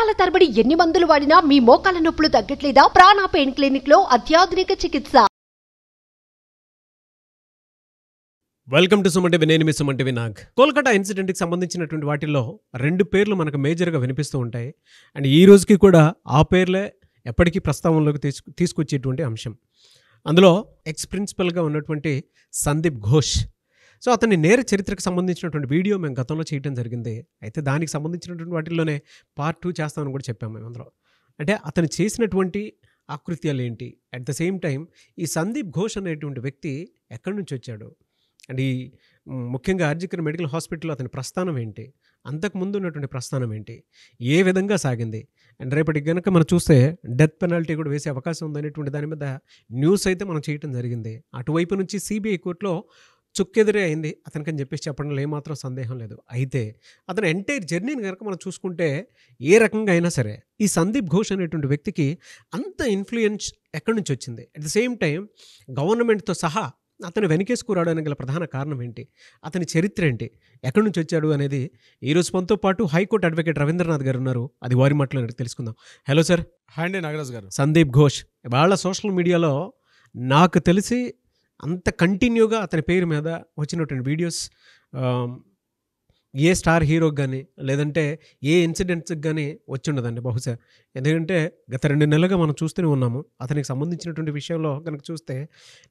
సంవత్సరాల తరబడి ఎన్ని మందులు వాడినా మీ మోకాల నొప్పులు తగ్గట్లేదా? ప్రాణ పెయిన్ క్లినిక్ లో అత్యాధునిక చికిత్స. Welcome to Suman TV. నేను మీ సుమన్ టీవీ నాగ్. కోల్కతా ఇన్సిడెంట్కి సంబంధించినటువంటి వాటిల్లో రెండు పేర్లు మనకు మేజర్గా వినిపిస్తూ ఉంటాయి. అండ్ ఈ రోజుకి కూడా ఆ పేర్లే ఎప్పటికీ ప్రస్తావనలోకి తీసుకొచ్చేటువంటి అంశం. అందులో ఎక్స్ ప్రిన్సిపల్గా ఉన్నటువంటి సందీప్ ఘోష్. సో అతని నేర చరిత్రకు సంబంధించినటువంటి వీడియో మేము గతంలో చేయడం జరిగింది. అయితే దానికి సంబంధించినటువంటి వాటిల్లోనే పార్ట్ 2 చేస్తామని కూడా చెప్పాము మేము అందులో. అంటే అతను చేసినటువంటి ఆకృత్యాలు ఏంటి, అట్ ద సేమ్ టైం ఈ సందీప్ ఘోష్ అనేటువంటి వ్యక్తి ఎక్కడి నుంచి వచ్చాడు, అండ్ ఈ ముఖ్యంగా ఆర్జికర్ మెడికల్ హాస్పిటల్లో అతని ప్రస్థానం ఏంటి, అంతకుముందు ఉన్నటువంటి ప్రస్థానం ఏంటి, ఏ విధంగా సాగింది, అండ్ రేపటికి కనుక మనం చూస్తే డెత్ పెనాల్టీ కూడా వేసే అవకాశం ఉందనేటువంటి దాని మీద న్యూస్ అయితే మనం చేయడం జరిగింది. అటువైపు నుంచి సిబిఐ కోర్టులో చుక్కెదురే అయింది అతనికని చెప్పేసి చెప్పడంలో ఏమాత్రం సందేహం లేదు. అయితే అతని ఎంటైర్ జర్నీని కనుక మనం చూసుకుంటే ఏ రకంగా అయినా సరే ఈ సందీప్ ఘోష్ అనేటువంటి వ్యక్తికి అంత ఇన్ఫ్లుయెన్స్ ఎక్కడి నుంచి వచ్చింది, అట్ ద సేమ్ టైం గవర్నమెంట్తో సహా అతను వెనకేసుకురావడానికి గల ప్రధాన కారణం ఏంటి, అతని చరిత్ర ఏంటి, ఎక్కడి నుంచి వచ్చాడు అనేది ఈరోజు మనతో పాటు హైకోర్టు అడ్వకేట్ రవీంద్రనాథ్ గారు ఉన్నారు. అది వారి మాటలో తెలుసుకుందాం. Hello sir. హాయ్ అండి నాగరాజ్ గారు. సందీప్ ఘోష్ వాళ్ళ సోషల్ మీడియాలో నాకు తెలిసి అంత కంటిన్యూగా అతని పేరు మీద వచ్చినటువంటి వీడియోస్ ఏ స్టార్ హీరోకి కానీ లేదంటే ఏ ఇన్సిడెంట్స్కి కానీ వచ్చి ఉండదండి బహుశా. ఎందుకంటే గత 2 నెలలుగా మనం చూస్తూనే ఉన్నాము. అతనికి సంబంధించినటువంటి విషయంలో కనుక చూస్తే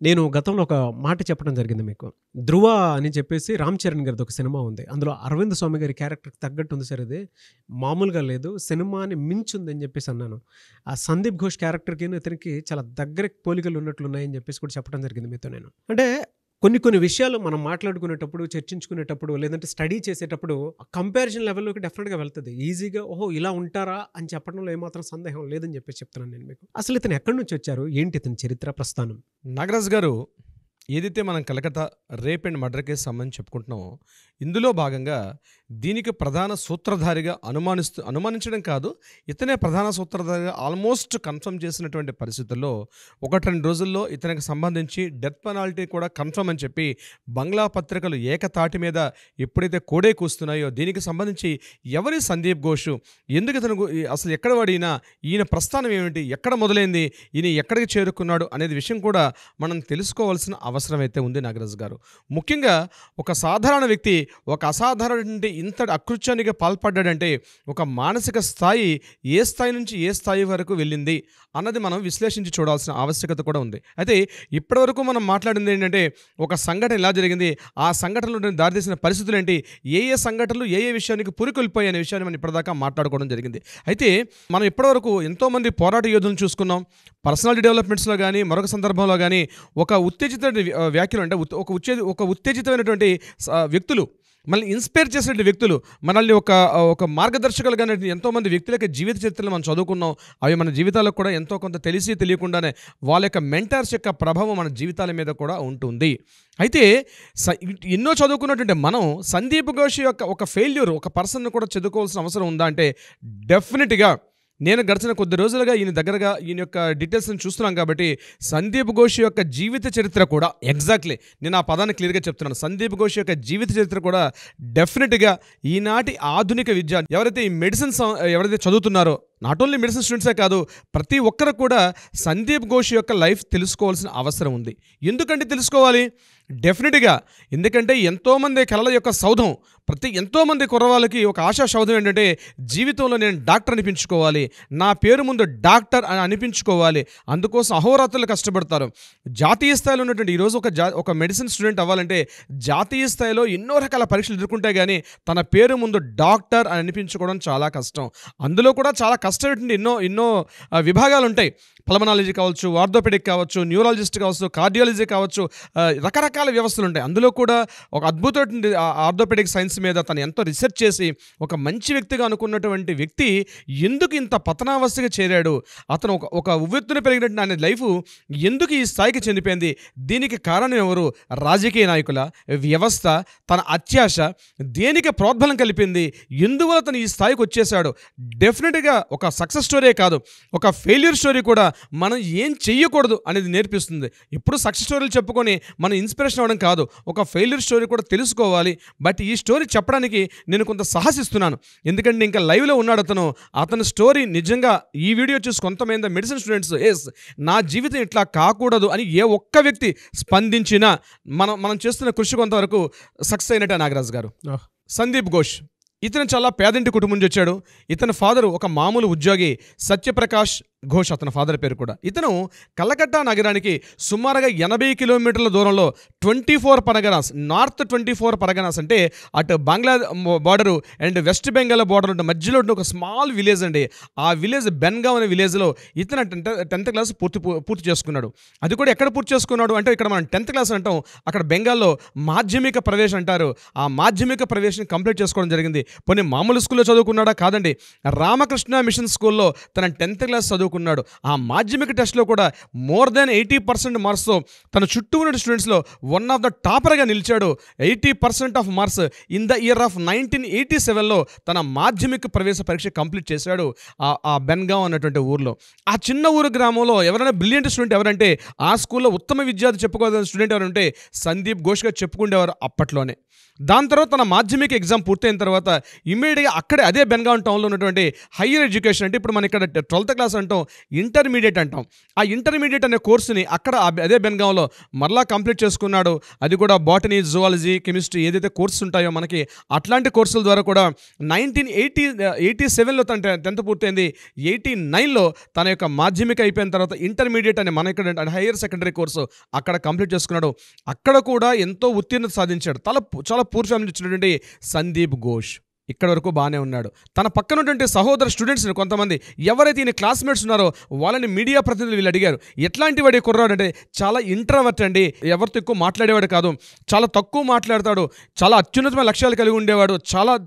నేను గతంలో ఒక మాట చెప్పడం జరిగింది మీకు. ధృవ అని చెప్పేసి రామ్ చరణ్ గారిది ఒక సినిమా ఉంది. అందులో అరవింద్ స్వామి గారి క్యారెక్టర్కి తగ్గట్టు ఉంది సార్. ఇది మామూలుగా లేదు, సినిమాని మించుంది అని చెప్పేసి అన్నాను. ఆ సందీప్ ఘోష్ క్యారెక్టర్కి ఇతనికి చాలా దగ్గర పోలికలు ఉన్నట్లు ఉన్నాయని చెప్పేసి కూడా చెప్పడం జరిగింది మీతో నేను. అంటే కొన్ని విషయాలు మనం మాట్లాడుకునేటప్పుడు, చర్చించుకునేటప్పుడు, లేదంటే స్టడీ చేసేటప్పుడు కంపారిజన్ లెవెల్లోకి డెఫినెట్గా వెళ్తుంది. ఈజీగా ఓహో ఇలా ఉంటారా అని చెప్పడంలో ఏమాత్రం సందేహం లేదని చెప్పేసి చెప్తున్నాను నేను మీకు. అసలు ఇతను ఎక్కడి నుంచి వచ్చారు, ఏంటి ఇతని చరిత్ర ప్రస్థానం? నాగరాజ్ గారు, ఏదైతే మనం Calcutta rape and murder case సంబంధించి చెప్పుకుంటున్నామో ఇందులో భాగంగా దీనికి ప్రధాన సూత్రధారిగా అనుమానించడం కాదు, ఇతనే ప్రధాన సూత్రధారిగా ఆల్మోస్ట్ కన్ఫర్మ్ చేసినటువంటి పరిస్థితుల్లో 1-2 రోజుల్లో ఇతనికి సంబంధించి డెత్ పెనాల్టీ కూడా కన్ఫర్మ్ అని చెప్పి బంగ్లా పత్రికలు ఏకతాటి మీద ఎప్పుడైతే కోడే కూస్తున్నాయో దీనికి సంబంధించి ఎవరి సందీప్ ఘోష్, ఎందుకు ఇతను అసలు ఎక్కడ వాడినా, ఈయన ప్రస్థానం ఏమిటి, ఎక్కడ మొదలైంది, ఈయన ఎక్కడికి చేరుకున్నాడు అనేది విషయం కూడా మనం తెలుసుకోవాల్సిన అవసరం అయితే ఉంది నాగరాజ్ గారు. ముఖ్యంగా ఒక సాధారణ వ్యక్తి ఒక అసాధారణ ఇంతటి అకృత్యానికి పాల్పడ్డాడంటే ఒక మానసిక స్థాయి ఏ స్థాయి నుంచి ఏ స్థాయి వరకు వెళ్ళింది అన్నది మనం విశ్లేషించి చూడాల్సిన ఆవశ్యకత కూడా ఉంది. అయితే ఇప్పటివరకు మనం మాట్లాడింది ఏంటంటే ఒక సంఘటన ఎలా జరిగింది, ఆ సంఘటనలో దారితీసిన పరిస్థితులు ఏంటి, ఏ సంఘటనలు ఏ విషయానికి పురికొల్పోయి అనే విషయాన్ని మనం ఇప్పటిదాకా మాట్లాడుకోవడం జరిగింది. అయితే మనం ఇప్పటివరకు ఎంతోమంది పోరాట యోధులను చూసుకున్నాం. పర్సనాలిటీ డెవలప్మెంట్స్లో కానీ మరొక సందర్భంలో కానీ ఒక ఉత్తేజిత వ్యాఖ్యలు అంటే ఒక ఉత్తేజితమైనటువంటి వ్యక్తులు, మనల్ని ఇన్స్పైర్ చేసినటువంటి వ్యక్తులు, మనల్ని ఒక మార్గదర్శకులుగా ఎంతోమంది వ్యక్తుల యొక్క జీవిత చరిత్రలు మనం చదువుకున్నాం. అవి మన జీవితాలకు కూడా ఎంతో కొంత తెలిసి తెలియకుండానే వాళ్ళ యొక్క మెంటర్స్ యొక్క ప్రభావం మన జీవితాల మీద కూడా ఉంటుంది. అయితే ఎన్నో చదువుకున్నటువంటి మనం సందీప్ ఘోష్ యొక్క ఒక ఫెయిల్యూర్, ఒక పర్సన్ కూడా చదువుకోవాల్సిన అవసరం ఉందా అంటే డెఫినెట్గా నేను గడిచిన కొద్ది రోజులుగా ఈయన యొక్క డీటెయిల్స్ని చూస్తున్నాం కాబట్టి సందీప్ ఘోష్ యొక్క జీవిత చరిత్ర కూడా ఎగ్జాక్ట్లీ నేను ఆ పదాన్ని క్లియర్గా చెప్తున్నాను. సందీప్ ఘోష్ యొక్క జీవిత చరిత్ర కూడా డెఫినెట్గా ఈనాటి ఆధునిక విద్యార్థి ఎవరైతే ఈ మెడిసిన్స్ ఎవరైతే చదువుతున్నారో, నాట్ ఓన్లీ మెడిసిన్ స్టూడెంట్సే కాదు, ప్రతి ఒక్కరు కూడా సందీప్ ఘోష్ యొక్క లైఫ్ తెలుసుకోవాల్సిన అవసరం ఉంది. ఎందుకంటే తెలుసుకోవాలి డెఫినెట్గా, ఎందుకంటే ఎంతోమంది కళల యొక్క సౌధం, ఎంతోమంది కుర్రవాళ్ళకి ఒక ఆశా సౌధం ఏంటంటే జీవితంలో నేను డాక్టర్ అనిపించుకోవాలి, నా పేరు ముందు డాక్టర్ అని అనిపించుకోవాలి. అందుకోసం అహోరాత్రులు కష్టపడతారు. జాతీయ స్థాయిలో ఉన్నటువంటి ఈరోజు ఒక మెడిసిన్ స్టూడెంట్ అవ్వాలంటే జాతీయ స్థాయిలో ఎన్నో రకాల పరీక్షలు ఎదుర్కొంటే కానీ తన పేరు ముందు డాక్టర్ అని అనిపించుకోవడం చాలా కష్టం. అందులో కూడా చాలా కష్టమైనటువంటి ఎన్నో విభాగాలు ఉంటాయి. పల్మనాలజీ కావచ్చు, ఆర్థోపెడిక్ కావచ్చు, న్యూరాలజిస్ట్ కావచ్చు, కార్డియాలజీ కావచ్చు, రకరకాల వ్యవస్థలు ఉంటాయి. అందులో కూడా ఒక అద్భుతమైన ఆర్థోపెడిక్ సైన్స్ మీద తను ఎంతో రీసెర్చ్ చేసి ఒక మంచి వ్యక్తిగా అనుకున్నటువంటి వ్యక్తి ఎందుకు ఇంత పతనావస్థగా చేరాడు, అతను ఒక ఉవ్వెత్తున పెరిగినట్టు ఆయన లైఫ్ ఎందుకు ఈ స్థాయికి చెందిపోయింది, దీనికి కారణం ఎవరు, రాజకీయ నాయకుల, వ్యవస్థ, తన అత్యాశ, దేనికి ప్రోద్బలం కలిపింది, ఎందువల్ల తను ఈ స్థాయికి వచ్చేసాడు. డెఫినెట్గా ఒక సక్సెస్ స్టోరీ కాదు, ఒక ఫెయిల్యూర్ స్టోరీ కూడా మనం ఏం చెయ్యకూడదు అనేది నేర్పిస్తుంది. ఎప్పుడు సక్సెస్ స్టోరీలు చెప్పుకొని మనం ఇన్స్పిరేషన్ అవ్వడం కాదు, ఒక ఫెయిల్యూర్ స్టోరీ కూడా తెలుసుకోవాలి. బట్ ఈ స్టోరీ స్టోరీ చెప్పడానికి నేను కొంత సాహసిస్తున్నాను. ఎందుకంటే ఇంకా లైవ్లో ఉన్నాడు అతను స్టోరీ నిజంగా ఈ వీడియో చూసి కొంతమంది మెడిసిన్ స్టూడెంట్స్ నా జీవితం ఇట్లా కాకూడదు అని ఏ ఒక్క వ్యక్తి స్పందించినా మనం చేస్తున్న కృషి కొంతవరకు సక్సెస్ అయినట్టే. నాగరాజు గారు, సందీప్ ఘోష్ ఇతను చాలా పేదింటి కుటుంబం నుంచి వచ్చాడు. ఇతని ఫాదరు ఒక మామూలు ఉద్యోగి, సత్యప్రకాష్ ఘోష్ అతని ఫాదర్ పేరు కూడా. ఇతను కలకత్తా నగరానికి సుమారుగా 80 కిలోమీటర్ల దూరంలో 24 పరగనాస్, నార్త్ 24 పరగనాస్ అంటే అటు Bangla border and West Bengal border ఉంటే మధ్యలో ఉంటే ఒక స్మాల్ విలేజ్ అండి. ఆ విలేజ్ బెన్గావ్ అనే విలేజ్లో ఇతను 10th క్లాస్ పూర్తి చేసుకున్నాడు. అది కూడా ఎక్కడ పూర్తి చేసుకున్నాడు అంటే ఇక్కడ మనం 10th క్లాస్ అంటాం, అక్కడ బెంగాల్లో మాధ్యమిక ప్రవేశం అంటారు. ఆ మాధ్యమిక ప్రవేశం కంప్లీట్ చేసుకోవడం జరిగింది. పోనీ మామూలు స్కూల్లో చదువుకున్నాడా? కాదండి, రామకృష్ణ మిషన్ స్కూల్లో తన 10th క్లాస్ చదువుకున్నాడు. ఆ మాధ్యమిక టెస్ట్లో కూడా మోర్ దాన్ 80% మార్క్స్తో తన చుట్టూ ఉన్న స్టూడెంట్స్లో వన్ ఆఫ్ ద టాపర్గా నిలిచాడు. 80% of marks in the year of 1987లో తన మాధ్యమిక ప్రవేశ పరీక్ష కంప్లీట్ చేశాడు ఆ బెన్గావ్ అన్నటువంటి ఊర్లో. ఆ చిన్న ఊరు గ్రామంలో ఎవరైనా బ్రిలియంట్ స్టూడెంట్ ఎవరంటే, ఆ స్కూల్లో ఉత్తమ విద్యార్థి చెప్పుకోవాల్సిన స్టూడెంట్ ఎవరంటే సందీప్ ఘోష్గా చెప్పుకుండేవారు అప్పట్లోనే. దాని తర్వాత తన మాధ్యమిక ఎగ్జామ్ పూర్తయిన తర్వాత ఇమ్మీడియట్గా అక్కడే అదే బెన్గావ్ టౌన్లో ఉన్నటువంటి హయ్యర్ ఎడ్యుకేషన్ అంటే ఇప్పుడు మన ఇక్కడ 12th క్లాస్ అంటాం, ఇంటర్మీడియట్ అంటాం. ఆ ఇంటర్మీడియట్ అనే కోర్సుని అక్కడ అదే బెన్గావ్లో మరలా కంప్లీట్ చేసుకున్నాడు. అది కూడా బాటనీ, జువాలజీ, కెమిస్ట్రీ ఏదైతే కోర్సెస్ ఉంటాయో మనకి అట్లాంటి కోర్సుల ద్వారా కూడా 1987లో తన 10th పూర్తయింది. 89లో తన యొక్క మాధ్యమిక అయిపోయిన తర్వాత ఇంటర్మీడియట్ అనే మన ఇక్కడ హైయర్ సెకండరీ కోర్సు అక్కడ కంప్లీట్ చేసుకున్నాడు. అక్కడ కూడా ఎంతో ఉత్తీర్ణత సాధించాడు. చాలా పూర్ ఫ్యామిలీ ఇచ్చినటువంటి సందీప్ ఘోష్ ఇక్కడ వరకు బాగానే ఉన్నాడు. తన పక్కన ఉన్నటువంటి సహోదర స్టూడెంట్స్ని కొంతమంది ఎవరైతే ఈయన క్లాస్మేట్స్ ఉన్నారో వాళ్ళని మీడియా ప్రతినిధులు వీళ్ళు అడిగారు, ఎట్లాంటి వాడి కుర్రాడు అంటే చాలా ఇంట్రావర్ట్ అండి, ఎవరితో ఎక్కువ మాట్లాడేవాడు కాదు, చాలా తక్కువ మాట్లాడతాడు, చాలా అత్యున్నతమైన లక్ష్యాలు కలిగి ఉండేవాడు,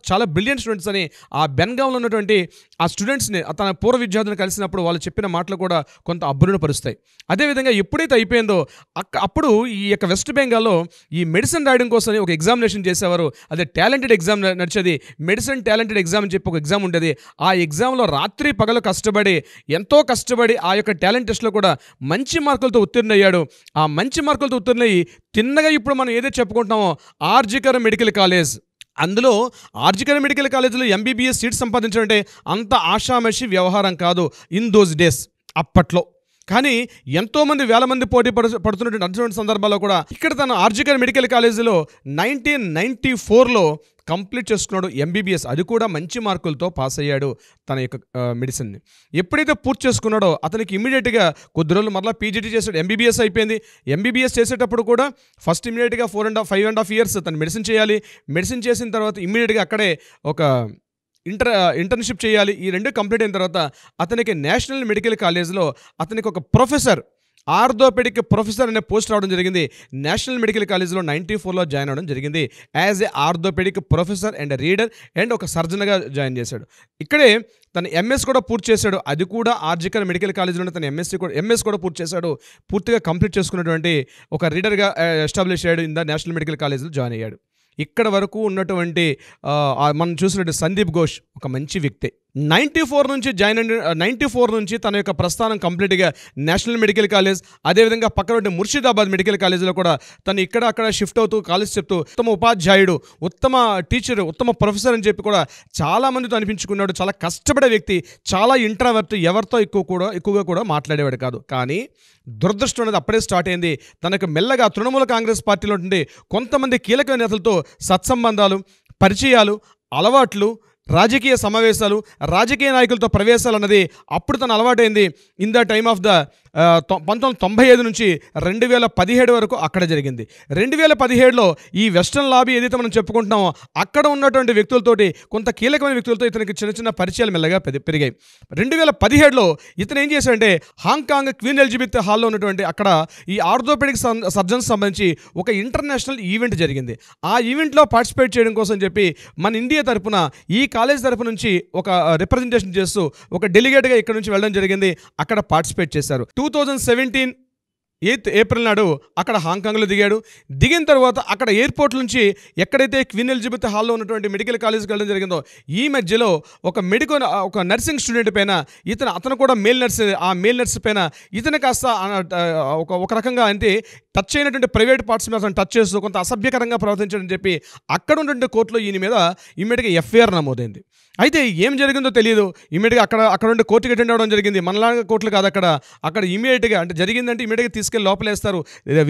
చాలా బ్రిలియంట్ స్టూడెంట్స్ అని ఆ బెన్గావ్లో ఉన్నటువంటి ఆ స్టూడెంట్స్ని తన పూర్వ విద్యార్థులను కలిసినప్పుడు వాళ్ళు చెప్పిన మాటలు కూడా కొంత అబ్బురుపరుస్తాయి. అదేవిధంగా ఎప్పుడైతే అయిపోయిందో అప్పుడు ఈ యొక్క వెస్ట్ బెంగాల్లో ఈ మెడిసిన్ రాయడం కోసం ఒక ఎగ్జామినేషన్ చేసేవారు. అదే టాలెంటెడ్ ఎగ్జామ్ నడిచేది, మెడిసిన్ టాలెంటెడ్ ఎగ్జామ్ అని చెప్పి ఒక ఎగ్జామ్ ఉండేది. ఆ ఎగ్జామ్లో రాత్రి పగలు ఎంతో కష్టపడి ఆ యొక్క టాలెంట్ టెస్ట్లో కూడా మంచి మార్కులతో ఉత్తీర్ణయ్యాడు. ఆ మంచి మార్కులతో ఉత్తీర్ణయ్యి తిన్నగా ఇప్పుడు మనం ఏదైతే చెప్పుకుంటున్నామో ఆర్జికర్ మెడికల్ కాలేజ్, అందులో ఆర్జికర్ మెడికల్ కాలేజీలో ఎంబీబీఎస్ సీట్ సంపాదించడం అంటే అంత ఆషామాషి వ్యవహారం కాదు ఇన్ దోస్ డేస్ అప్పట్లో. కానీ ఎంతోమంది వేల మంది పోటీ పడుతున్నటువంటి అటువంటి సందర్భాల్లో కూడా ఇక్కడ తన ఆర్జికర్ మెడికల్ కాలేజీలో 1994లో కంప్లీట్ చేసుకున్నాడు ఎంబీబీఎస్. అది కూడా మంచి మార్కులతో పాస్ అయ్యాడు తన యొక్క మెడిసిన్ని. ఎప్పుడైతే పూర్తి చేసుకున్నాడో అతనికి ఇమీడియట్గా కొద్ది రోజులు మరలా పీజీటీ చేశాడు. ఎంబీబీఎస్ అయిపోయింది. ఎంబీబీఎస్ చేసేటప్పుడు కూడా ఫస్ట్ ఇమీడియట్గా 5.5 years తను మెడిసిన్ చేయాలి. మెడిసిన్ చేసిన తర్వాత ఇమీడియట్గా అక్కడే ఒక ఇంటర్న్షిప్ చేయాలి. ఈ రెండు కంప్లీట్ అయిన తర్వాత అతనికి నేషనల్ మెడికల్ కాలేజ్లో అతనికి ఒక ప్రొఫెసర్, ఆర్థోపెడిక్ ప్రొఫెసర్ అనే పోస్ట్ రావడం జరిగింది. నేషనల్ మెడికల్ కాలేజ్లో 94లో జాయిన్ అవ్వడం జరిగింది. As a orthopaedic professor and reader and ఒక సర్జన్గా జాయిన్ చేశాడు. ఇక్కడే తను ఎంఎస్ కూడా పూర్తి చేశాడు. అది కూడా ఆర్జికర్ మెడికల్ కాలేజ్లోనే తను ఎంఎస్ కూడా పూర్తి చేశాడు. పూర్తిగా కంప్లీట్ చేసుకున్నటువంటి ఒక రీడర్గా ఎస్టాబ్లిష్ అయ్యాడు. ఇన్ ద నేషనల్ మెడికల్ కాలేజ్లో జాయిన్ అయ్యాడు. ఇక్కడ వరకు ఉన్నటువంటి మనం చూసినట్టు సందీప్ ఘోష్ ఒక మంచి వ్యక్తే. 94 నుంచి తన యొక్క ప్రస్థానం కంప్లీట్గా నేషనల్ మెడికల్ కాలేజ్, అదేవిధంగా పక్కన ముర్షిదాబాద్ మెడికల్ కాలేజీలో కూడా తను ఇక్కడ అక్కడ షిఫ్ట్ అవుతూ కాలేజ్ చెప్తూ ఉత్తమ ఉపాధ్యాయుడు, ఉత్తమ టీచర్, ఉత్తమ ప్రొఫెసర్ అని చెప్పి కూడా చాలామందితో అనిపించుకున్నాడు. చాలా కష్టపడే వ్యక్తి, చాలా ఇంట్రావర్ట్, ఎవరితో ఎక్కువగా కూడా మాట్లాడేవాడు కాదు. కానీ దురదృష్టం అనేది అప్పుడే స్టార్ట్ అయింది. తనకు మెల్లగా తృణమూల కాంగ్రెస్ పార్టీలో ఉండే కొంతమంది కీలక నేతలతో సత్సంబంధాలు, పరిచయాలు, అలవాట్లు, రాజకీయ సమావేశాలు, రాజకీయ నాయకులతో ప్రవేశాలు అన్నది అప్పుడు తన అలవాటైంది. In the time of the 1995 నుంచి 2017 వరకు అక్కడ జరిగింది. 2017లో ఈ వెస్టర్న్ లాబీ ఏదైతే మనం చెప్పుకుంటున్నామో అక్కడ ఉన్నటువంటి వ్యక్తులతోటి, కొంత కీలకమైన వ్యక్తులతో ఇతనికి చిన్న చిన్న పరిచయాలు మెల్లగా పెరిగాయి. 2017లో ఇతను ఏం చేశాడంటే హాంకాంగ్ క్వీన్ ఎలిజబెత్ హాల్లో ఉన్నటువంటి అక్కడ ఈ ఆర్థోపెడిక్ సర్జన్స్ సంబంధించి ఒక ఇంటర్నేషనల్ ఈవెంట్ జరిగింది. ఆ ఈవెంట్లో పార్టిసిపేట్ చేయడం కోసం చెప్పి మన ఇండియా తరపున ఈ కాలేజ్ తరపు నుంచి ఒక రిప్రజెంటేషన్ చేస్తూ ఒక డెలిగేట్గా ఇక్కడ నుంచి వెళ్ళడం జరిగింది. అక్కడ పార్టిసిపేట్ చేశారు. 2017 8 ఏప్రిల్ నాడు అక్కడ హాంకాంగ్లో దిగాడు. దిగిన తర్వాత అక్కడ ఎయిర్పోర్ట్ నుంచి ఎక్కడైతే క్వీన్ ఎలిజబెత్ హాల్లో ఉన్నటువంటి మెడికల్ కాలేజ్కి వెళ్ళడం జరిగిందో ఈ మధ్యలో ఒక నర్సింగ్ స్టూడెంట్ పైన అతను కూడా మేల్ నర్స్ పైన ఇతను కాస్త ఒక రకంగా అంటే టచ్ అయినటువంటి ప్రైవేట్ పార్ట్స్ మీద అతను టచ్ చేస్తూ కొంత అసభ్యకరంగా ప్రవర్తించడం చెప్పి అక్కడ ఉన్నటువంటి కోర్టులో ఈయన మీద ఇమ్మీడియట్గా ఎఫ్ఐఆర్ నమోదైంది. అయితే ఏం జరిగిందో తెలియదు. ఇమీడియట్గా అక్కడ ఉండే కోర్టుకి అటెండ్ అవ్వడం జరిగింది. మనలాగా కోర్టులు కాదు, అక్కడ ఇమీడియట్గా అంటే జరిగిందంటే ఇమీడియట్గా తీసుకెళ్ళి లోపలేస్తారు.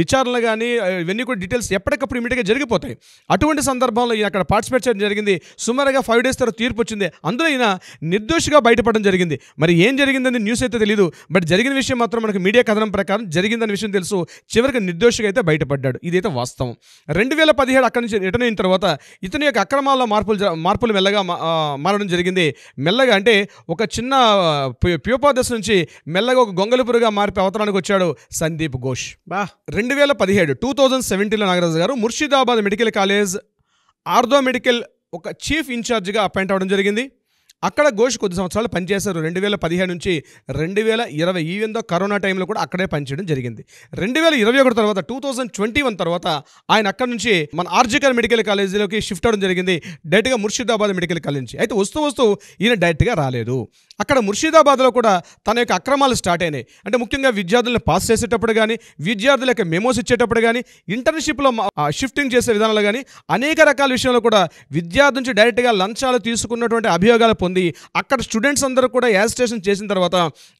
విచారణలు కానీ ఇవన్నీ కూడా డీటెయిల్స్ ఎప్పటికప్పుడు ఇమీడియట్గా జరిగిపోతాయి. అటువంటి సందర్భంలో ఈయన అక్కడ పార్టిసిపేట్ చేయడం జరిగింది. సుమారుగా 5 days తర్వాత తీర్పు వచ్చింది. అందులో ఈయన నిర్దోషిగా బయటపడడం జరిగింది. మరి ఏం జరిగిందని న్యూస్ అయితే తెలియదు, బట్ జరిగిన విషయం మాత్రం మనకు మీడియా కథనం ప్రకారం జరిగిందనే విషయం తెలుసు. చివరికి నిర్దోషిగా అయితే బయటపడ్డాడు. ఇదైతే వాస్తవం. 2017 అక్కడి నుంచి రిటర్న్ అయిన తర్వాత ఇతని యొక్క అక్రమాల్లో మార్పులు మెల్లగా మారడం జరిగింది. మెల్లగా అంటే ఒక చిన్న ప్యూపా దశ నుంచి మెల్లగా ఒక గొంగళపురుగా మారిపోయి అవతరానికి వచ్చాడు సందీప్ ఘోష్. 2017 నాగరాజు గారు Murshidabad medical college ortho medical ఒక చీఫ్ ఇన్ఛార్జిగా అపాయింట్ అవ్వడం జరిగింది. అక్కడ ఘోష్ కొద్ది సంవత్సరాలు పనిచేశారు. 2017 నుంచి 2020 ఈవెందో కరోనా టైంలో కూడా అక్కడే పనిచేయడం జరిగింది. 2021 తర్వాత 2021 తర్వాత ఆయన అక్కడ నుంచి మన ఆర్జికర్ మెడికల్ కాలేజీలోకి షిఫ్ట్ అవ్వడం జరిగింది, డైరెక్ట్గా ముర్షిదాబాద్ మెడికల్ కాలేజ్ నుంచి. అయితే వస్తూ ఈయన డైరెక్ట్గా రాలేదు. అక్కడ ముర్షిదాబాద్లో కూడా తన యొక్క అక్రమాలు స్టార్ట్ అయినాయి. అంటే ముఖ్యంగా విద్యార్థులను పాస్ చేసేటప్పుడు కానీ, విద్యార్థుల యొక్క మెమోస్ ఇచ్చేటప్పుడు కానీ, ఇంటర్న్షిప్లో షిఫ్టింగ్ చేసే విధానాలు కానీ అనేక రకాల విషయంలో కూడా విద్యార్థి నుంచి డైరెక్ట్గా లంచాలు తీసుకున్నటువంటి అభియోగాలు పొంది అక్కడ స్టూడెంట్స్ అందరూ కూడా యాజిటేషన్ చేసిన తర్వాత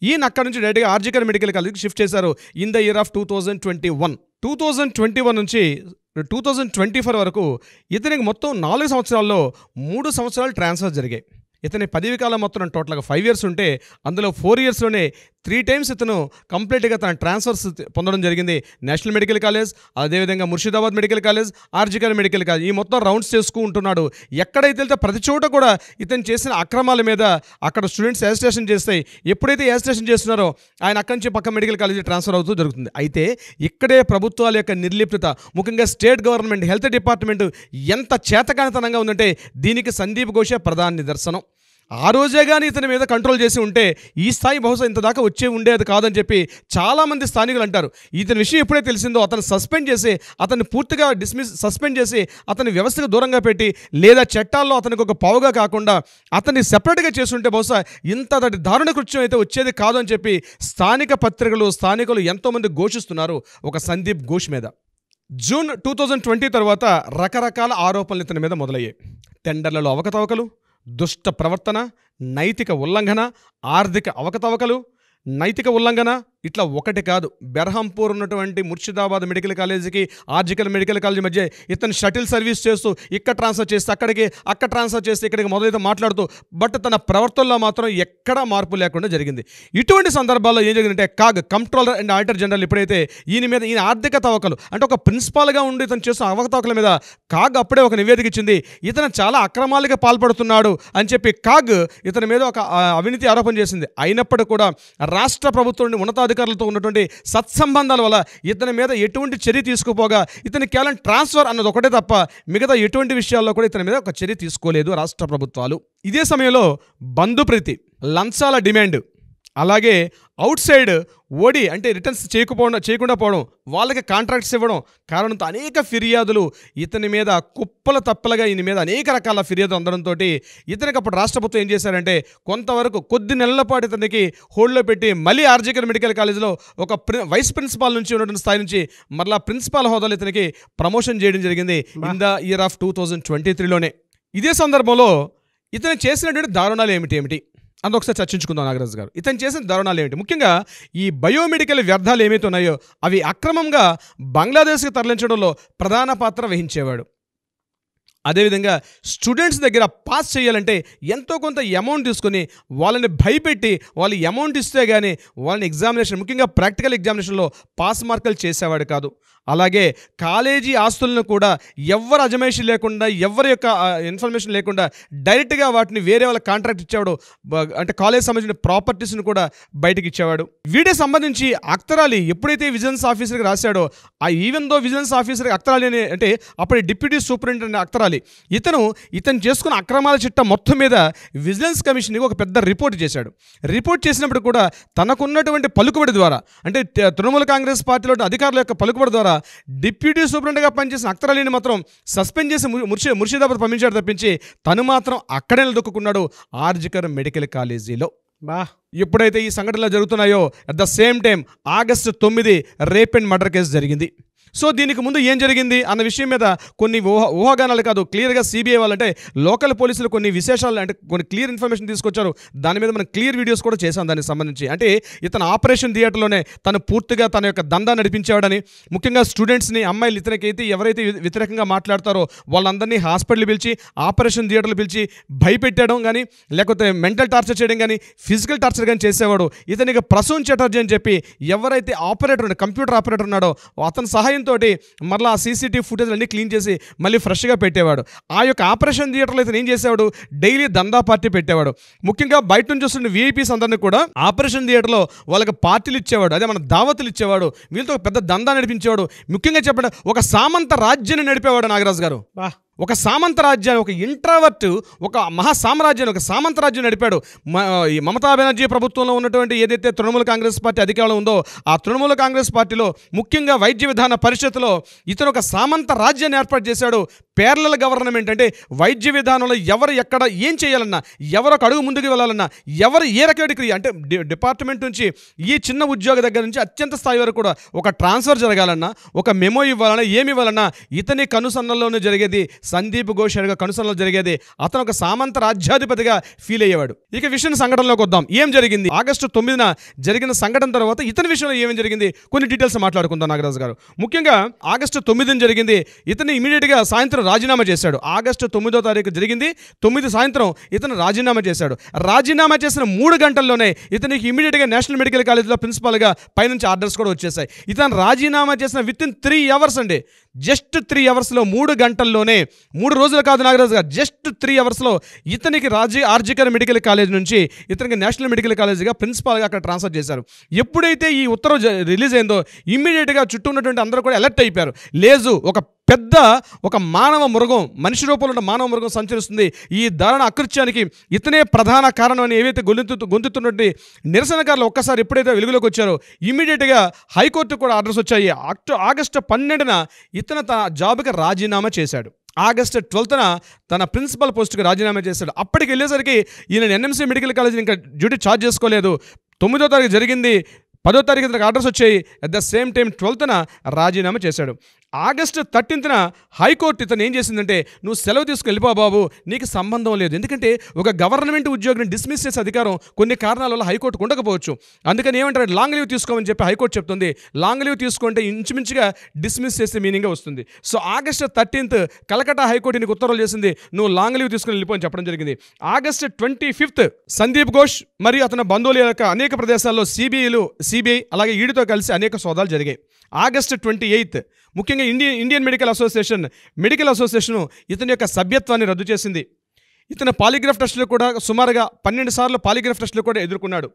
ఈయన అక్కడ నుంచి డైరెక్ట్గా ఆర్జికర్ మెడికల్ కాలేజ్కి షిఫ్ట్ చేశారు ఇన్ ద ఇయర్ ఆఫ్ 2021 నుంచి 2024 వరకు ఇతనికి మొత్తం 4 సంవత్సరాల్లో 3 సంవత్సరాలు ట్రాన్స్ఫర్ జరిగాయి. ఇతని పదవి కాలం మొత్తం టోటల్గా 5 years ఉంటే అందులో 4 yearsలోనే 3 times ఇతను కంప్లీట్గా తన ట్రాన్స్ఫర్స్ పొందడం జరిగింది. నేషనల్ మెడికల్ కాలేజ్, అదేవిధంగా ముర్షిదాబాద్ మెడికల్ కాలేజ్, ఆర్జికల్ మెడికల్ కాలేజ్, ఈ మొత్తం రౌండ్స్ చేసుకుంటూ ఉంటున్నాడు. ఎక్కడైతే వెళ్తే ప్రతి చోట కూడా ఇతను చేసిన అక్రమాల మీద అక్కడ స్టూడెంట్స్ యాజిటేషన్ చేస్తాయి. ఎప్పుడైతే యాజిటేషన్ చేస్తున్నారో ఆయన అక్కడి నుంచి పక్క మెడికల్ కాలేజీ ట్రాన్స్ఫర్ అవుతూ జరుగుతుంది. అయితే ఇక్కడే ప్రభుత్వాల యొక్క నిర్లిప్తత, ముఖ్యంగా స్టేట్ గవర్నమెంట్ హెల్త్ డిపార్ట్మెంట్ ఎంత చేతకానితనంగా ఉందంటే దీనికి సందీప్ ఘోషే ప్రధాన నిదర్శనం. ఆ రోజే కానీ ఇతని మీద కంట్రోల్ చేసి ఉంటే ఈ స్థాయి బహుశా ఇంత దాకా వచ్చే ఉండేది కాదని చెప్పి చాలామంది స్థానికులు అంటారు. ఇతని విషయం ఎప్పుడైతే తెలిసిందో అతను సస్పెండ్ చేసి అతన్ని పూర్తిగా సస్పెండ్ చేసి అతని వ్యవస్థకు దూరంగా పెట్టి లేదా చట్టాల్లో అతనికి ఒక పావుగా కాకుండా అతన్ని సెపరేట్గా చేస్తుంటే బహుశా ఇంతటి దారుణ కృత్యం అయితే వచ్చేది కాదు అని చెప్పి స్థానిక పత్రికలు స్థానికులు ఎంతోమంది ఘోషిస్తున్నారు ఒక సందీప్ ఘోష్ మీద. జూన్ 2020 తర్వాత రకరకాల ఆరోపణలు ఇతని మీద మొదలయ్యాయి. టెండర్లలో అవకతవకలు, దుష్ట ప్రవర్తన, నైతిక ఉల్లంఘన, ఆర్థిక అవకతవకలు, నైతిక ఉల్లంఘన, ఇట్లా ఒకటి కాదు. బెర్హంపూర్ ఉన్నటువంటి ముర్షిదాబాద్ మెడికల్ కాలేజీకి ఆర్జికల్ మెడికల్ కాలేజీ మధ్య ఇతను షటిల్ సర్వీస్ చేస్తూ ఇక్కడ ట్రాన్స్ఫర్ చేస్తే అక్కడ ట్రాన్స్ఫర్ చేస్తే ఇక్కడికి మొదలైతే మాట్లాడుతూ, బట్ తన ప్రవర్తనలో మాత్రం ఎక్కడా మార్పు లేకుండా జరిగింది. ఇటువంటి సందర్భాల్లో ఏం జరిగిందంటే CAG controller and auditor general ఎప్పుడైతే ఈయన ఆర్థిక తవకలు అంటే ఒక ప్రిన్సిపాల్గా ఉండి ఇతను చేస్తున్న అవకతవకల మీద కాగ్ అప్పుడే ఒక నివేదిక ఇచ్చింది. ఇతను చాలా అక్రమాలుగా పాల్పడుతున్నాడు అని చెప్పి కాగ్ ఇతని మీద ఒక అవినీతి ఆరోపణ చేసింది. అయినప్పటికీ కూడా రాష్ట్ర ప్రభుత్వం ఉన్నతాధికారులతో ఉన్నటువంటి సత్సంబంధాల వల్ల ఇతని మీద ఎటువంటి చర్య తీసుకుపోగా ఇతని కేవలం ట్రాన్స్ఫర్ అన్నది ఒకటే తప్ప మిగతా ఎటువంటి విషయాల్లో కూడా ఇతని మీద ఒక చర్య తీసుకోలేదు రాష్ట్ర ప్రభుత్వాలు. ఇదే సమయంలో బంధుప్రీతి, లంచాల డిమాండ్, అలాగే అవుట్ సైడ్ ఓడి అంటే రిటర్న్స్ చేయకుండా పోవడం, వాళ్ళకి కాంట్రాక్ట్స్ ఇవ్వడం కారణంతో అనేక ఫిర్యాదులు ఇతని మీద కుప్పల తప్పలుగా ఈయన మీద అనేక రకాల ఫిర్యాదులు అందడంతో ఇతనికి అప్పుడు రాష్ట్ర ప్రభుత్వం ఏం చేశారంటే కొంతవరకు కొద్ది నెలల పాటు ఇతనికి హోల్డ్లో పెట్టి మళ్ళీ ఆర్జికల్ మెడికల్ కాలేజ్లో ఒక వైస్ ప్రిన్సిపాల్ నుంచి ఉన్నటువంటి స్థాయి నుంచి మరలా ప్రిన్సిపాల్ హోదాలో ఇతనికి ప్రమోషన్ చేయడం జరిగింది ఇన్ ద ఇయర్ ఆఫ్ 2023లోనే. ఇదే సందర్భంలో ఇతను చేసినటువంటి దారుణాలు ఏమిటి అందు ఒకసారి చర్చించుకుందాం నాగరాజు గారు. ఇతను చేసిన దారుణాలు ఏమిటి? ముఖ్యంగా ఈ బయోమెడికల్ వ్యర్థాలు ఏమైతే ఉన్నాయో అవి అక్రమంగా బంగ్లాదేశ్కి తరలించడంలో ప్రధాన పాత్ర వహించేవాడు. అదేవిధంగా స్టూడెంట్స్ దగ్గర పాస్ చేయాలంటే ఎంతో కొంత అమౌంట్ తీసుకొని వాళ్ళని భయపెట్టి వాళ్ళు అమౌంట్ ఇస్తే కానీ వాళ్ళని ఎగ్జామినేషన్ ముఖ్యంగా ప్రాక్టికల్ ఎగ్జామినేషన్లో పాస్ మార్కులు చేసేవాడు కాదు. అలాగే కాలేజీ ఆస్తులను కూడా ఎవరు అజమాయిషీ లేకుండా ఎవరి యొక్క ఇన్ఫర్మేషన్ లేకుండా డైరెక్ట్గా వాటిని వేరే వాళ్ళ కాంట్రాక్ట్ ఇచ్చేవాడు. అంటే కాలేజ్ సంబంధించిన ప్రాపర్టీస్ని కూడా బయటకు ఇచ్చేవాడు. వీటికి సంబంధించి అక్తరాలి ఎప్పుడైతే విజిలెన్స్ ఆఫీసర్కి రాశాడో ఆ ఈవెన్ దో విజిలెన్స్ ఆఫీసర్ అక్తరాలి అంటే అప్పుడు డిప్యూటీ సూపరింటెండెంట్ అక్తరాలి ఉండాలి. ఇతను చేసుకున్న అక్రమాల చిట్టా మొత్తం మీద విజిలెన్స్ కమిషన్కి ఒక పెద్ద రిపోర్ట్ చేశాడు. రిపోర్ట్ చేసినప్పుడు కూడా తనకున్నటువంటి పలుకుబడి ద్వారా, అంటే తృణమూల కాంగ్రెస్ పార్టీలో అధికారుల యొక్క పలుకుబడి ద్వారా డిప్యూటీ సూపరింటెండెంట్గా పనిచేసిన అఖ్తర్ అలీని మాత్రం సస్పెండ్ చేసి ముర్షిదాబాద్ పంపించాడు తప్పించి తను మాత్రం అక్కడే నిలదొక్కున్నాడు ఆర్జికర్ మెడికల్ కాలేజీలో. ఎప్పుడైతే ఈ సంఘటనలు జరుగుతున్నాయో at the same time August 9 rape and murder case జరిగింది. సో దీనికి ముందు ఏం జరిగింది అన్న విషయం మీద కొన్ని ఊహాగానాలు కాదు, క్లియర్గా సిబిఐ వాళ్ళంటే లోకల్ పోలీసులు కొన్ని విశేషాలు, అంటే కొన్ని క్లియర్ ఇన్ఫర్మేషన్ తీసుకొచ్చారు. దాని మీద మనం క్లియర్ వీడియోస్ కూడా చేశాం దానికి సంబంధించి. అంటే ఇతను ఆపరేషన్ థియేటర్లోనే తను పూర్తిగా తన యొక్క దందా నడిపించేవాడని, ముఖ్యంగా స్టూడెంట్స్ని, అమ్మాయిలు ఇతనికైతే ఎవరైతే వ్యతిరేకంగా మాట్లాడతారో వాళ్ళందరినీ హాస్పిటల్ పిలిచి, ఆపరేషన్ థియేటర్లు పిలిచి భయపెట్టడం కానీ, లేకపోతే మెంటల్ టార్చర్ చేయడం కానీ, ఫిజికల్ టార్చర్ కానీ చేసేవాడు. ఇతనికి ప్రసూన్ చటర్జీ అని చెప్పి ఎవరైతే ఆపరేటర్, కంప్యూటర్ ఆపరేటర్ ఉన్నాడో అతని సహాయం తోటి మరలా ఆ సీసీటీవీ ఫుటేజ్ అన్ని క్లీన్ చేసి మళ్ళీ ఫ్రెష్గా పెట్టేవాడు. ఆ యొక్క ఆపరేషన్ థియేటర్లో అయితే ఏం చేసేవాడు, డైలీ దందా పార్టీ పెట్టేవాడు. ముఖ్యంగా బయట నుంచి వస్తున్న వీఐపీస్ అందరినీ కూడా ఆపరేషన్ థియేటర్లో వాళ్ళకి పార్టీలు ఇచ్చేవాడు, అదే మన దావతులు ఇచ్చేవాడు. వీళ్ళతో పెద్ద దందా నడిపించేవాడు. ముఖ్యంగా చెప్పండి, ఒక సామంత రాజ్యాన్ని నడిపేవాడు నాగరాజు గారు. ఒక సామంత రాజ్యాన్ని, ఒక ఇంట్రావర్ట్, ఒక మహాసామ్రాజ్యాన్ని, ఒక సామంత రాజ్యం నడిపాడు. మమతా బెనర్జీ ప్రభుత్వంలో ఉన్నటువంటి ఏదైతే తృణమూల కాంగ్రెస్ పార్టీ అధికారంలో ఉందో ఆ తృణమూల కాంగ్రెస్ పార్టీలో ముఖ్యంగా వైద్య విధాన పరిషత్తులో ఇతను ఒక సామంత రాజ్యాన్ని ఏర్పాటు చేశాడు. పేర్లల్ గవర్నమెంట్ అంటే వైద్య విధానంలో ఎవరు ఎక్కడ ఏం చేయాలన్నా, ఎవరు ఒక అడుగు ముందుకు వెళ్ళాలన్నా, ఎవరు ఏ రకమైన అంటే డిపార్ట్మెంట్ నుంచి ఈ చిన్న ఉద్యోగ దగ్గర నుంచి అత్యంత స్థాయి వరకు కూడా ఒక ట్రాన్స్ఫర్ జరగాలన్నా, ఒక మెమో ఇవ్వాలన్నా, ఏమి ఇవ్వాలన్నా ఇతని కనుసన్నల్లోనే జరిగేది. సందీప్ ఘోష్ గారి కనుసన్నలో జరిగేది. అతను ఒక సామంత రాజ్యాధిపతిగా ఫీల్ అయ్యేవాడు. ఇక విషయం సంఘటనలోకి వద్దాం. ఏం జరిగింది August 9 జరిగిన సంఘటన తర్వాత ఇతని విషయంలో ఏమేం జరిగింది కొన్ని డీటెయిల్స్ మాట్లాడుకుందాం నాగరాజు గారు. ముఖ్యంగా August 9 జరిగింది. ఇతను ఇమీడియట్గా సాయంత్రం రాజీనామా చేశాడు. August 9 జరిగింది. 9 సాయంత్రం ఇతను రాజీనామా చేశాడు. రాజీనామా చేసిన 3 గంటల్లోనే ఇతనికి ఇమీడియట్గా నేషనల్ మెడికల్ కాలేజ్లో ప్రిన్సిపాల్గా పైనుంచి ఆర్డర్స్ కూడా వచ్చేసాయి. ఇతను రాజీనామా చేసిన విత్ ఇన్ 3 అవర్స్ అండి, జస్ట్ 3 అవర్స్లో, 3 గంటల్లోనే, 3 రోజులు కాదు నాగరాజు గారు, జస్ట్ 3 అవర్స్లో ఇతనికి ఆర్జికర్ మెడికల్ కాలేజ్ నుంచి ఇతనికి నేషనల్ మెడికల్ కాలేజ్గా ప్రిన్సిపాల్గా అక్కడ ట్రాన్స్ఫర్ చేశారు. ఎప్పుడైతే ఈ ఉత్తర్వు రిలీజ్ అయిందో ఇమ్మీడియట్గా చుట్టూ ఉన్నటువంటి అందరూ కూడా అలర్ట్ అయిపోయారు. లేదు, ఒక మానవ మృగం, మనిషి రూపంలో ఉన్న మానవ మృగం సంచరిస్తుంది, ఈ దారుణ అకృత్యానికి ఇతనే ప్రధాన కారణం అని ఏవైతే గొంతుతున్నటువంటి నిరసనకారులు ఒక్కసారి ఎప్పుడైతే వెలుగులోకి వచ్చారో ఇమ్మీడియట్గా హైకోర్టు కూడా ఆర్డర్స్ వచ్చాయి. August 12 ఇతను తన జాబ్కి రాజీనామా చేశాడు. August 12 తన ప్రిన్సిపల్ పోస్ట్కి రాజీనామా చేశాడు. అప్పటికి వెళ్ళేసరికి ఈయన NMC మెడికల్ కాలేజ్ ఇంకా డ్యూటీ ఛార్జ్ చేసుకోలేదు. 9వ తారీఖు జరిగింది, 10వ తారీఖు ఇతనికి ఆర్డర్స్ వచ్చాయి. అట్ ద సేమ్ టైం 12న రాజీనామా చేశాడు. August 13 హైకోర్టు ఇతను ఏం చేసిందంటే, నువ్వు సెలవు తీసుకుని వెళ్ళిపో బాబు, నీకు సంబంధం లేదు. ఎందుకంటే ఒక గవర్నమెంట్ ఉద్యోగిని డిస్మిస్ చేసే అధికారం కొన్ని కారణాల వల్ల హైకోర్టుకు ఉండకపోవచ్చు. అందుకని ఏమంటారు, లాంగ్ లీవ్ తీసుకోమని చెప్పి హైకోర్టు చెప్తుంది. లాంగ్ లీవ్ తీసుకుంటే ఇంచుమించుగా డిస్మిస్ చేసే మీనింగ్ వస్తుంది. సో August 13 కలకట్టా హైకోర్టు నీకు ఉత్తర్వులు చేసింది, నువ్వు లాంగ్ లీవ్ తీసుకుని వెళ్ళిపో అని చెప్పడం జరిగింది. August 25 సందీప్ ఘోష్ మరియు అతని బంధువుల యొక్క అనేక ప్రదేశాల్లో సిబిఐ అలాగే ఈడీతో కలిసి అనేక సోదాలు జరిగాయి. August 28 ముఖ్యంగా ఇండియన్ మెడికల్ అసోసియేషన్ ఇతని యొక్క సభ్యత్వాన్ని రద్దు చేసింది. ఇతను పాలిగ్రాఫ్ టెస్టులు కూడా సుమారుగా 12 సార్లు పాలిగ్రాఫ్ టెస్టులు కూడా ఎదుర్కొన్నాడు.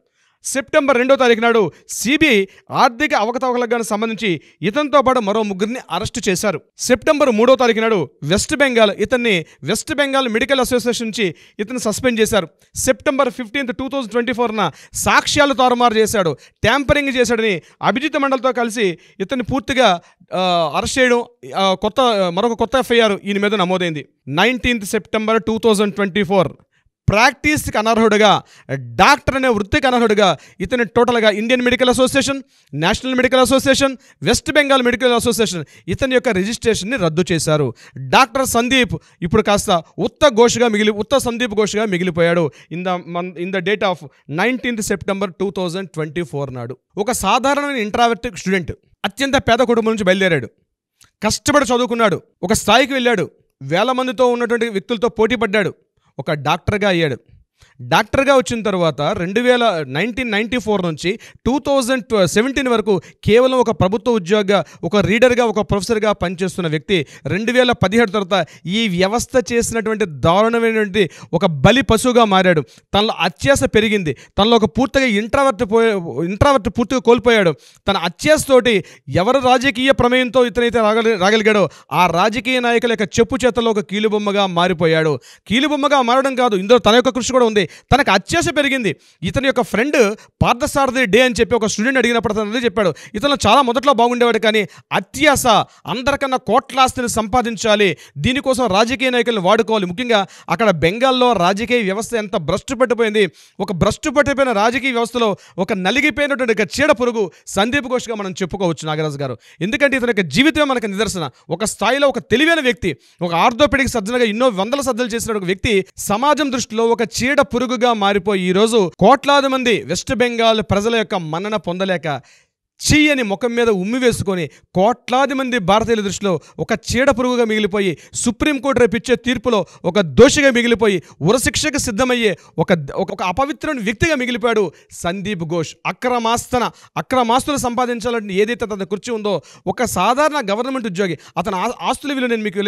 September 2 నాడు సిబిఐ ఆర్థిక అవకతవకలకు సంబంధించి ఇతనితో పాటు మరో 3 అరెస్టు చేశారు. September 3 నాడు వెస్ట్ బెంగాల్ మెడికల్ అసోసియేషన్ నుంచి ఇతను సస్పెండ్ చేశారు. September 15, 2024 సాక్ష్యాలు తారుమారు చేశాడు, ట్యాంపరింగ్ చేశాడని అభిజిత్ మండల్తో కలిసి ఇతన్ని పూర్తిగా అరెస్ట్ చేయడం, మరొక కొత్త ఎఫ్ఐఆర్ ఈయన మీద నమోదైంది. 19th September 2024 ప్రాక్టీస్కి అనర్హుడుగా, డాక్టర్ అనే వృత్తికి అనర్హుడుగా ఇతని టోటల్గా Indian medical association, national medical association, west Bengal medical association ఇతని యొక్క రిజిస్ట్రేషన్ని రద్దు చేశారు. డాక్టర్ సందీప్ ఇప్పుడు కాస్త ఉత్త సందీప్ ఘోష్గా మిగిలిపోయాడు. In the date of 19th September 2024 నాడు ఒక సాధారణమైన ఇంట్రావర్ట్ స్టూడెంట్ అత్యంత పేద కుటుంబం నుంచి బయలుదేరాడు, కష్టపడి చదువుకున్నాడు, ఒక స్థాయికి వెళ్ళాడు, వేల మందితో ఉన్నటువంటి వ్యక్తులతో పోటీ పడ్డాడు, ఒక డాక్టర్గా అయ్యాడు. డాక్టర్గా వచ్చిన తర్వాత 1994 నుంచి 2017 వరకు కేవలం ఒక ప్రభుత్వ ఉద్యోగిగా, ఒక రీడర్గా, ఒక ప్రొఫెసర్గా పనిచేస్తున్న వ్యక్తి 2017 తర్వాత ఈ వ్యవస్థ చేసినటువంటి దారుణమైనటువంటి ఒక బలి పశువుగా మారాడు. తనలో అత్యాశ పెరిగింది, తనలో ఒక పూర్తిగా ఇంట్రావర్ట్ పూర్తిగా కోల్పోయాడు. తన అత్యాశతోటి ఎవరు రాజకీయ ప్రమేయంతో ఇతనైతే రాగలిగాడో ఆ రాజకీయ నాయకుల యొక్క చెప్పు చేతల్లో ఒక కీలుబొమ్మగా మారిపోయాడు. కీలుబొమ్మగా మారడం కాదు, ఇందులో తన యొక్క కృషి కూడా ఉంది. తనకు అత్యాశ పెరిగింది. ఇతని యొక్క ఫ్రెండ్ పార్థసారథి డే అని చెప్పి ఒక స్టూడెంట్ అడిగినప్పుడు అతను అదే చెప్పాడు. ఇతను చాలా మొదట్లో బాగుండేవాడు, కానీ అత్యాశ, అందరికన్నా కోట్లాస్తిని సంపాదించాలి, దీనికోసం రాజకీయ నాయకులను వాడుకోవాలి. ముఖ్యంగా అక్కడ బెంగాల్లో రాజకీయ వ్యవస్థ ఎంత భ్రష్టు పట్టిపోయింది. ఒక భ్రష్టు పట్టిపోయిన రాజకీయ వ్యవస్థలో ఒక నలిగిపోయినటువంటి ఒక చీడ పురుగు సందీప్ ఘోష్గా మనం చెప్పుకోవచ్చు నాగరాజు గారు. ఎందుకంటే ఇతని యొక్క జీవితమే మనకు నిదర్శన. ఒక స్థాయిలో ఒక తెలివైన వ్యక్తి, ఒక ఆర్థోపెడిక్ సర్జన్గా ఎన్నో వందల సర్జరీలు చేసిన ఒక వ్యక్తి సమాజం దృష్టిలో ఒక చీడ పురుగుగా మారిపోయి ఈరోజు కోట్లాది మంది వెస్ట్ బెంగాల్ ప్రజల యొక్క మన్నన పొందలేక చీయని ముఖం మీద ఉమ్మి వేసుకొని కోట్లాది మంది భారతీయుల దృష్టిలో ఒక చీడ పురుగుగా మిగిలిపోయి సుప్రీంకోర్టు రేపు ఇచ్చే తీర్పులో ఒక దోషిగా మిగిలిపోయి ఉరశిక్షకు సిద్ధమయ్యే ఒక అపవిత్రమైన వ్యక్తిగా మిగిలిపోయాడు సందీప్ ఘోష్. అక్రమాస్తులు సంపాదించాలంటే ఏదైతే తన కుర్చీ ఉందో, ఒక సాధారణ గవర్నమెంట్ ఉద్యోగి, అతని ఆస్తుల విలువ నేను మీకు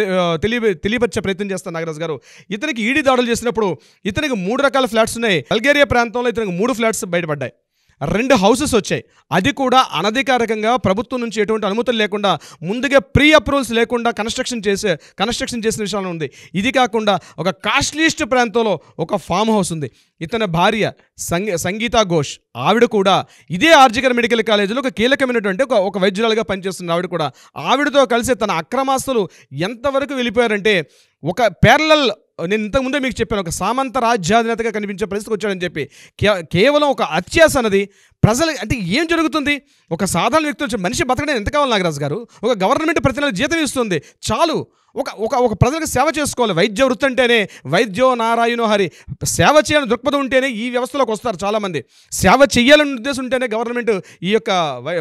తెలియపరిచే ప్రయత్నం చేస్తాను నాగరాజు గారు. ఇతనికి ఈడీ దాడులు చేసినప్పుడు ఇతనికి 3 రకాల ఫ్లాట్స్ ఉన్నాయి. బల్గేరియా ప్రాంతంలో ఇతనికి 3 ఫ్లాట్స్ బయటపడ్డాయి, 2 హౌసెస్ వచ్చాయి. అది కూడా అనధికారికంగా ప్రభుత్వం నుంచి ఎటువంటి అనుమతులు లేకుండా, ముందుగా ప్రీ అప్రూవల్స్ లేకుండా కన్స్ట్రక్షన్ చేసిన విషయాలు ఉంది. ఇది కాకుండా ఒక కాస్ట్లీస్ట్ ప్రాంతంలో ఒక ఫామ్ హౌస్ ఉంది. ఇతని భార్య సంగీతా ఘోష్, ఆవిడ కూడా ఇదే ఆర్జికర్ మెడికల్ కాలేజీలో ఒక కీలకమైనటువంటి ఒక వైద్యురాలుగా పనిచేస్తుంది. ఆవిడతో కలిసి తన అక్రమాస్తులు ఎంతవరకు వెళ్ళిపోయారంటే, ఒక ప్యారలల్, నేను ఇంతకుముందే మీకు చెప్పాను, ఒక సామంత రాజ్యాధినేతగా కనిపించే పరిస్థితికి వచ్చాడని చెప్పి కేవలం ఒక అత్యాశ అన్నది ప్రజలు అంటే ఏం జరుగుతుంది? ఒక సాధారణ వ్యక్తి మనిషి బతకడానికి ఎంత కావాలి నాగరాజు గారు? ఒక గవర్నమెంట్ ప్రతి నెల జీతం ఇస్తుంది, చాలు. ఒక ప్రజలకు సేవ చేసుకోవాలి. వైద్య వృత్తి అంటేనే వైద్యో నారాయణో హరి, సేవ చేయాలని దృక్పథం ఉంటేనే ఈ వ్యవస్థలోకి వస్తారు చాలామంది. సేవ చేయాలని ఉద్దేశం ఉంటేనే గవర్నమెంట్ ఈ యొక్క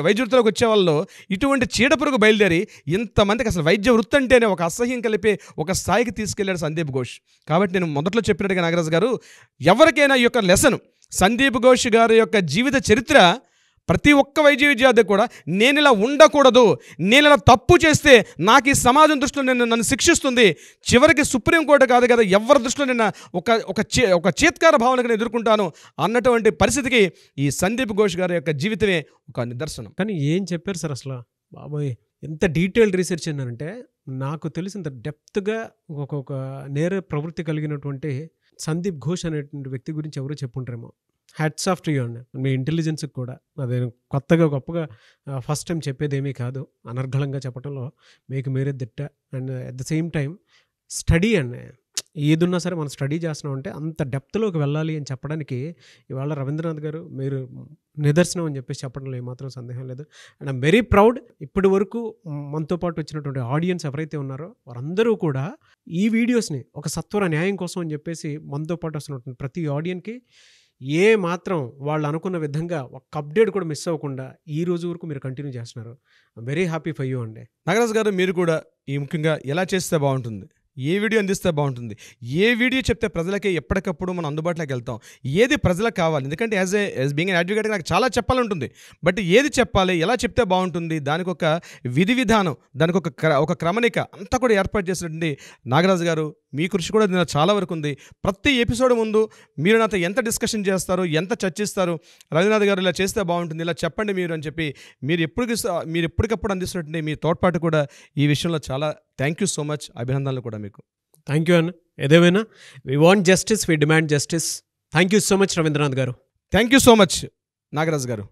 వైద్య వృత్తిలోకి వచ్చే వాళ్ళు ఇటువంటి చీడపురుగు బయలుదేరి ఇంతమందికి అసలు వైద్య వృత్తి అంటేనే ఒక అసహ్యం కలిపి ఒక స్థాయికి తీసుకెళ్లాడు సందీప్ ఘోష్. కాబట్టి నేను మొదట్లో చెప్పినట్టుగా నాగరాజు గారు, ఎవరికైనా ఈ యొక్క లెసన్, సందీప్ ఘోష్ గారి యొక్క జీవిత చరిత్ర ప్రతి ఒక్క వైద్య విద్యార్థి కూడా, నేను ఇలా ఉండకూడదు, నేను ఇలా తప్పు చేస్తే నాకు ఈ సమాజం దృష్టిలో నన్ను శిక్షిస్తుంది, చివరికి సుప్రీంకోర్టు కాదు కదా, ఎవరి దృష్టిలో నేను ఒక చేత్కార భావనకు ఎదుర్కొంటాను అన్నటువంటి పరిస్థితికి ఈ సందీప్ ఘోష్ గారి యొక్క జీవితమే ఒక నిదర్శనం. కానీ ఏం చెప్పారు సార్ అసలు? బాబోయ్, ఎంత డీటెయిల్డ్ రీసెర్చ్ ఏంటంటే, నాకు తెలిసినంత డెప్త్గా ఒక నేర ప్రవృత్తి కలిగినటువంటి సందీప్ ఘోష్ అనేటువంటి వ్యక్తి గురించి ఎవరో చెప్పుంటారేమో. హ్యాట్స్ ఆఫ్ టు యూ అండి, మీ ఇంటెలిజెన్స్కి కూడా. అదే గొప్పగా ఫస్ట్ టైం చెప్పేది ఏమీ కాదు, అనర్గళంగా చెప్పడంలో మీకు మీరే దిట్ట. And at the same time study అండి, ఏదున్నా సరే మనం స్టడీ చేస్తున్నాం అంటే అంత డెప్త్లోకి వెళ్ళాలి అని చెప్పడానికి ఇవాళ రవీంద్రనాథ్ గారు మీరు నిదర్శనం అని చెప్పేసి చెప్పడంలో ఏమాత్రం సందేహం లేదు. And I'm very proud. ఇప్పటి వరకు మనతో పాటు వచ్చినటువంటి ఆడియన్స్ ఎవరైతే ఉన్నారో వారందరూ కూడా ఈ వీడియోస్ని ఒక సత్వర న్యాయం కోసం అని చెప్పేసి మనతో పాటు వస్తున్నటువంటి ప్రతి ఆడియన్కి ఏ మాత్రం వాళ్ళు అనుకున్న విధంగా ఒక అప్డేట్ కూడా మిస్ అవ్వకుండా ఈ రోజు వరకు మీరు కంటిన్యూ చేస్తున్నారు. I'm very happy for you అండి. నాగరాజు గారు, మీరు కూడా ఈ ముఖ్యంగా ఎలా చేస్తే బాగుంటుంది, ఏ వీడియో అందిస్తే బాగుంటుంది, ఏ వీడియో చెప్తే ప్రజలకి ఎప్పటికప్పుడు మనం అందుబాటులోకి వెళ్తాం, ఏది ప్రజలకు కావాలి. ఎందుకంటే యాజ్ బీయింగ్ అడ్వకేట్ నాకు చాలా చెప్పాలంటుంది, బట్ ఏది చెప్పాలి, ఎలా చెప్తే బాగుంటుంది, దానికి ఒక విధి విధానం, దానికి ఒక క్రమణిక అంతా కూడా ఏర్పాటు చేసినటువంటి నాగరాజు గారు, మీ కృషి కూడా దీనిలో చాలా వరకు ఉంది. ప్రతి ఎపిసోడ్ ముందు మీరు నాతో ఎంత డిస్కషన్ చేస్తారు, ఎంత చర్చిస్తారు, రవీంద్రనాథ్ గారు ఇలా చేస్తే బాగుంటుంది, ఇలా చెప్పండి మీరు అని చెప్పి మీరు ఎప్పటికప్పుడు అందిస్తున్నటువంటి మీ తోడ్పాటు కూడా ఈ విషయంలో చాలా థ్యాంక్ యూ సో మచ్. అభినందనలు కూడా మీకు. థ్యాంక్ యూ అన్న. ఏదేమైనా we want justice, we demand justice. Thank you so much Ravindranath garu. థ్యాంక్ యూ సో మచ్ నాగరాజు గారు.